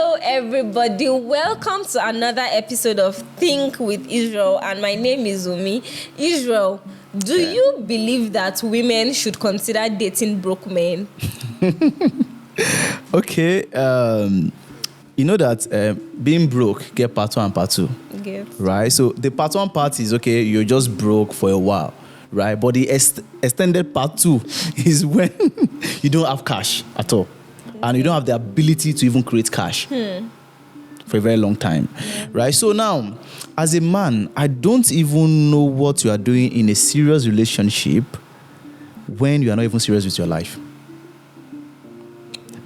Hello, everybody. Welcome to another episode of Think with Israel. And my name is Umi. Israel, do you believe that women should consider dating broke men? Okay. You know that being broke, get part one and part two. Yes. Right? So the part one part is, okay, you're just broke for a while. Right? But the extended part two is when you don't have cash at all. And you don't have the ability to even create cash for a very long time. Right? So now, as a man, I don't even know what you are doing in a serious relationship when you are not even serious with your life.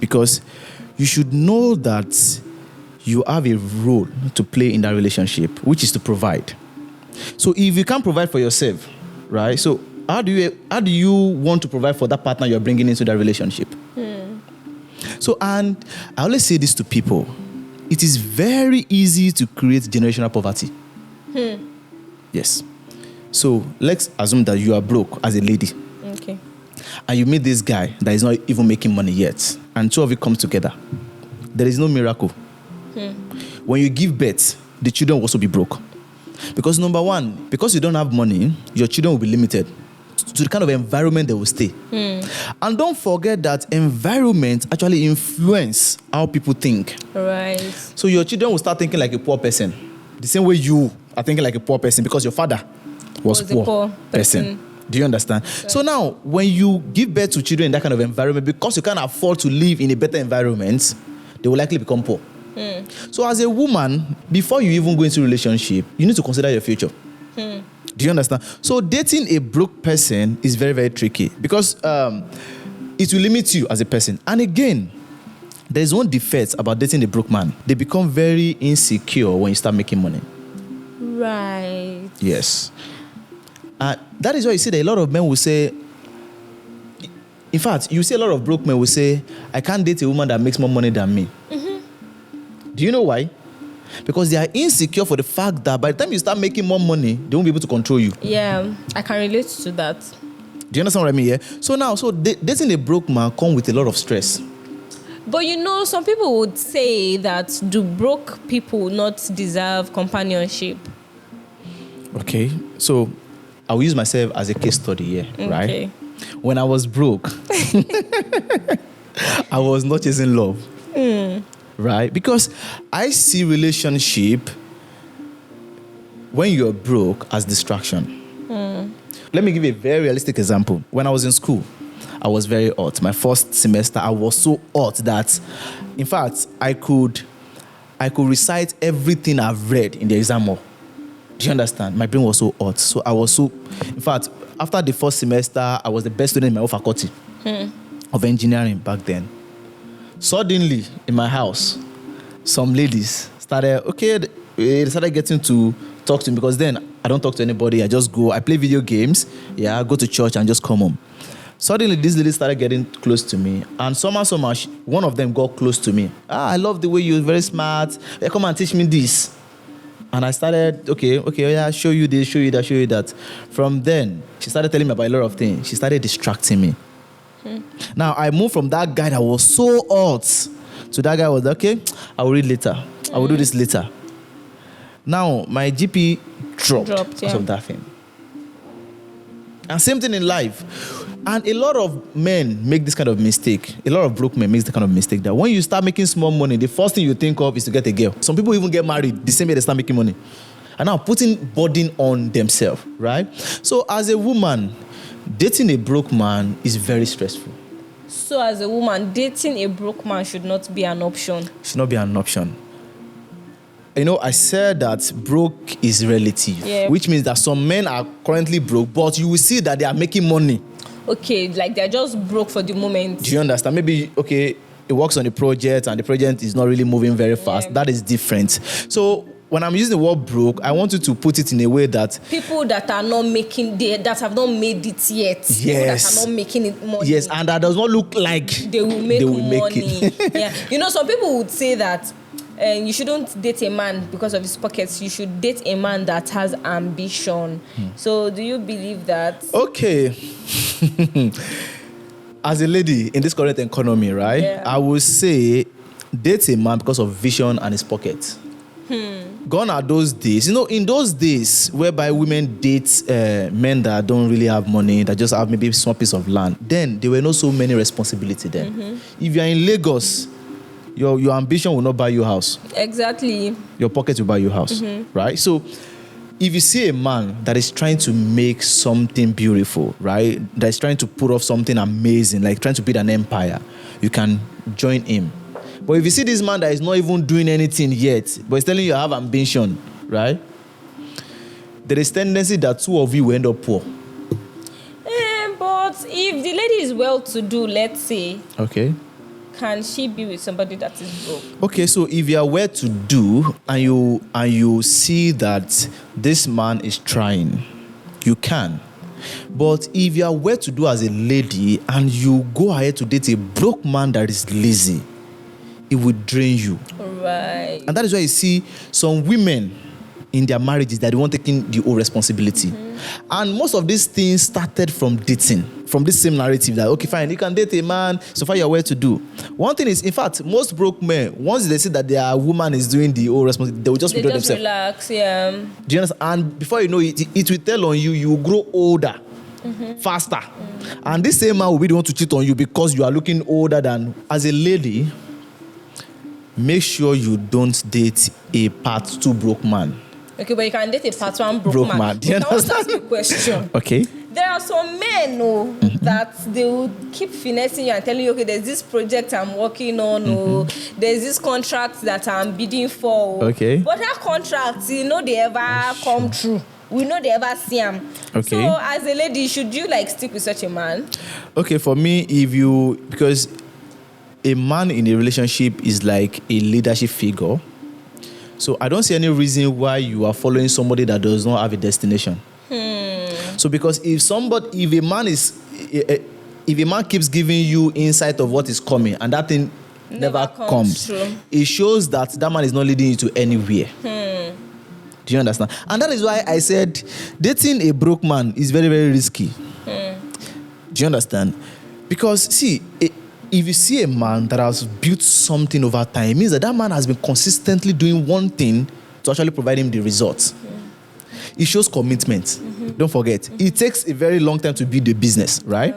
Because you should know that you have a role to play in that relationship, which is to provide. So if you can't provide for yourself, right? So how do you want to provide for that partner you're bringing into that relationship? So, and I always say this to people. It is very easy to create generational poverty. Yes. So let's assume that you are broke as a lady. Okay. And you meet this guy that is not even making money yet. And two of you come together. There is no miracle. When you give birth, the children will also be broke. Because number one, because you don't have money, your children will be limited to the kind of environment they will stay. And don't forget that environment actually influence how people think. Right. So your children will start thinking like a poor person. The same way you are thinking like a poor person because your father was a poor person. Do you understand? Right. So now, when you give birth to children in that kind of environment, because you can't afford to live in a better environment, they will likely become poor. So as a woman, before you even go into a relationship, you need to consider your future. Do you understand? So dating a broke person is very, very tricky because it will limit you as a person. And again, there's one defect about dating a broke man. They become very insecure when you start making money. Right. Yes. That is why you see that a lot of men will say, in fact, you see a lot of broke men will say, I can't date a woman that makes more money than me. Do you know why? Because they are insecure for the fact that by the time you start making more money, they won't be able to control you. Yeah, I can relate to that. Do you understand what I mean? Yeah. So now, dating a broke man comes with a lot of stress. But you know, some people would say that do broke people not deserve companionship? Okay. So I'll use myself as a case study here, right? When I was broke, I was not chasing love. Right? Because I see relationship when you're broke as distraction. Let me give you a very realistic example. When I was in school, I was very hot. My first semester, I was so hot that, in fact, I could recite everything I've read in the exam hall. Do you understand? My brain was so hot. So I was so... In fact, after the first semester, I was the best student in my whole faculty of engineering back then. Suddenly, in my house, some ladies they started getting to talk to me because then I don't talk to anybody. I just go, I play video games, go to church and just come home. Suddenly, these ladies started getting close to me. And somehow, one of them got close to me. I love the way you're very smart. Come and teach me this. And I started, I'll show you this, show you that, show you that. From then, she started telling me about a lot of things. She started distracting me. Now, I moved from that guy that was so hot to that guy was, I will read later. I will do this later. Now, my GP dropped because of that thing. And same thing in life. And a lot of men make this kind of mistake. A lot of broke men make this kind of mistake that when you start making small money, the first thing you think of is to get a girl. Some people even get married the same way they start making money. And now putting burden on themselves, right? So as a woman, dating a broke man is very stressful. So as a woman, dating a broke man should not be an option. Should not be an option. You know, I said that broke is relative, which means that some men are currently broke, but you will see that they are making money. Okay, like they're just broke for the moment. Do you understand? Maybe, it works on a project and the project is not really moving very fast. That is different. So when I'm using the word broke, I want you to put it in a way that people that are not making that have not made it yet. Yes. People that are not making it money. Yes, and that does not look like they will make money. You know, some people would say that you shouldn't date a man because of his pockets. You should date a man that has ambition. So do you believe that? Okay. As a lady in this current economy, right? I would say dates a man because of vision and his pocket. Gone are those days. In those days whereby women date men that don't really have money, that just have maybe a small piece of land, then there were not so many responsibility then. If you're in Lagos, your ambition will not buy you a house. Exactly. Your pocket will buy you a house, right? So if you see a man that is trying to make something beautiful, right, that is trying to put off something amazing, like trying to build an empire, you can join him. But if you see this man that is not even doing anything yet, but is telling you I have ambition, right, there is tendency that two of you will end up poor. But if the lady is well-to-do, let's say, Okay. can she be with somebody that is broke? Okay, so if you are well-to-do and you see that this man is trying, you can. But if you are well-to-do as a lady and you go ahead to date a broke man that is lazy, it will drain you. Right. And that is why you see some women in their marriages that they want taking the whole responsibility. And most of these things started from dating, from this same narrative that, okay, fine, you can date a man, so far you're well-to-do. One thing is, in fact, most broke men, once they see that their woman is doing the whole responsibility, they will just withdraw themselves. Relax, yeah. Do you understand? And before you know it, it will tell on you, you will grow older, faster. And this same man will be the one to cheat on you because you are looking older than. As a lady, make sure you don't date a part 2 broke man. Okay, but you can date a part 1 broke man. Do you I want to ask understand? you a question. Okay. There are some men that they will keep finessing you and telling you, okay, there's this project I'm working on, there's this contract that I'm bidding for. Okay. But that contract, they ever come true. We know they ever see them. Okay. So as a lady, should you stick with such a man? Okay, for me, because a man in a relationship is like a leadership figure. So I don't see any reason why you are following somebody that does not have a destination. So because if a man keeps giving you insight of what is coming and that thing never comes, it shows that man is not leading you to anywhere. Do you understand? And that is why I said dating a broke man is very, very risky. Do you understand? Because see, if you see a man that has built something over time, it means that man has been consistently doing one thing to actually provide him the results. It shows commitment. Don't forget, it takes a very long time to build a business, right?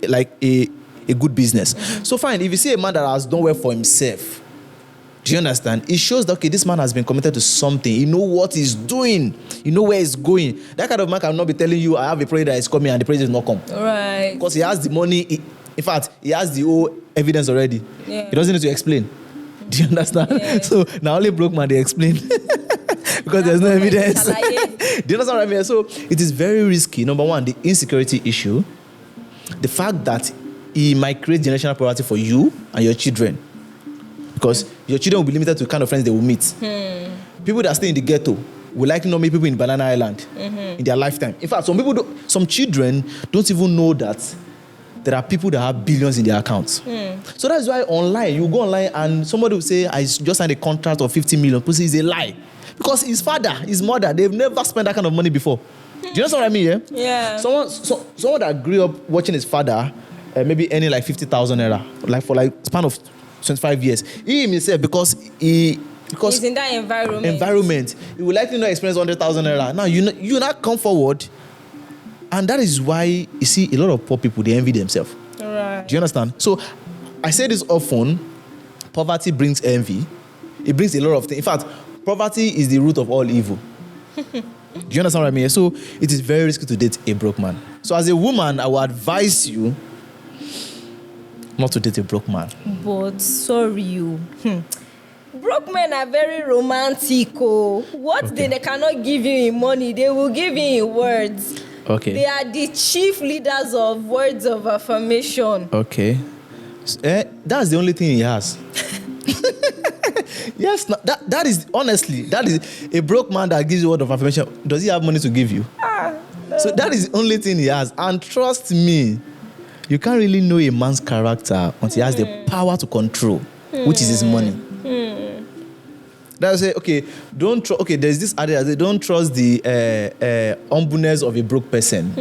Like a good business. So fine, if you see a man that has done well for himself, do you understand? It shows that, okay, this man has been committed to something. You know what he's doing. You know where he's going. That kind of man cannot be telling you, I have a project that is coming and the project is not come. Right. Because he has the money. In fact, he has the whole evidence already. Yeah. He doesn't need to explain. Do you understand? Yeah. So now only broke man, they explain. Because there's no evidence. Do you understand what I mean? So it is very risky. Number one, the insecurity issue. The fact that he might create generational poverty for you and your children. Because your children will be limited to the kind of friends they will meet. People that stay in the ghetto will likely not meet people in Banana Island in their lifetime. In fact, some children don't even know that there are people that have billions in their accounts. So that's why online, you go online and somebody will say, I just signed a contract of 50 million. People say it's a lie. Because his father, his mother, they've never spent that kind of money before. Do you know what I mean? Yeah. Yeah. Someone that grew up watching his father, maybe earning 50,000 naira, for span of 25 years. He himself, because he's in that environment, he will likely not experience 100,000 naira. Now you not come forward, and that is why you see a lot of poor people, they envy themselves. Right. Do you understand? So I say this often: poverty brings envy. It brings a lot of things. In fact, poverty is the root of all evil. Do you understand what I mean? So it is very risky to date a broke man. So as a woman, I would advise you not to date a broke man. But sorry, you. Broke men are very romantic. What they cannot give you in money, they will give you in words. Okay. They are the chief leaders of words of affirmation. Okay. That's the only thing he has. Yes, that is honestly, that is a broke man that gives you word of affirmation. Does he have money to give you? No. So that is the only thing he has. And trust me, you can't really know a man's character until he has the power to control, which is his money. That's say, okay, there's this idea that don't trust the humbleness of a broke person.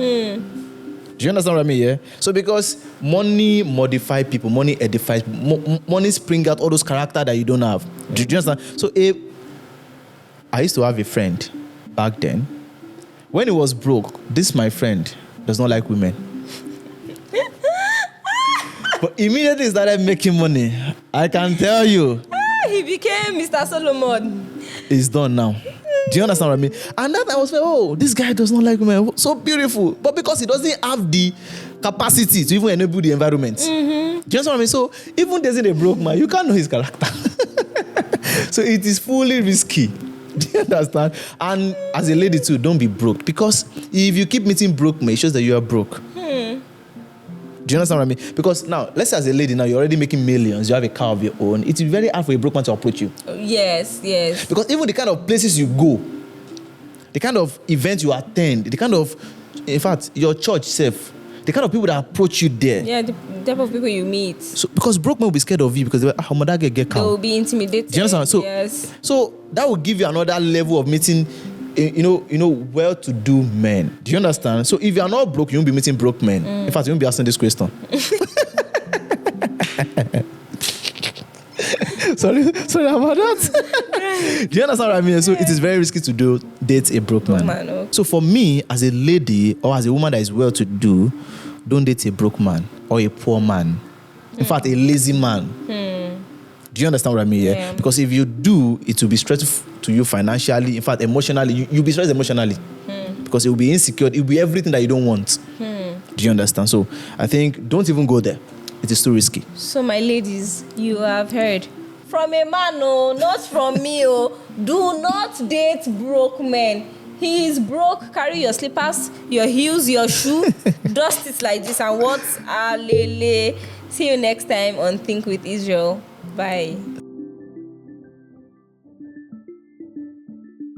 Do you understand what I mean? Yeah. So because money modify people, money edifies, money spring out all those character that you don't have. Do you understand? So I used to have a friend back then. When he was broke, this my friend does not like women. But immediately he started making money. I can tell you. He became Mr. Solomon. It's done now. Do you understand what I mean? And that I was like, oh, this guy does not like women. So beautiful. But because he doesn't have the capacity to even enable the environment. Do you understand what I mean? So even there's a broke man, you can't know his character. So it is fully risky. Do you understand? And as a lady too, don't be broke. Because if you keep meeting broke men, it shows that you are broke. Do you understand what I mean? Because now, let's say as a lady now, you're already making millions, you have a car of your own. It's very hard for a broke man to approach you. Yes. Because even the kind of places you go, the kind of events you attend, the kind of, in fact, your church self, the kind of people that approach you there. Yeah, the type of people you meet. So because broke men will be scared of you because they're like, how much get They calm. will be intimidated. Do you understand? So, yes. So that will give you another level of meeting, well-to-do men. Do you understand? So if you are not broke, you won't be meeting broke men. In fact, you won't be asking this question. sorry about that. Do you understand what I mean? So it is very risky to date a broke man. Okay. So for me, as a lady or as a woman that is well-to-do, don't date a broke man or a poor man. In fact, a lazy man. Do you understand what I mean? Yeah? Because if you do, it will be stressful to you financially. In fact, emotionally, you'll be stressed emotionally. Because it will be insecure. It will be everything that you don't want. Do you understand? So I think don't even go there. It is too risky. So my ladies, you have heard. From a man, oh, not from me. Oh. Do not date broke men. He is broke. Carry your slippers, your heels, your shoe. Dust it like this and what? Alele. See you next time on Think with Israel. Bye.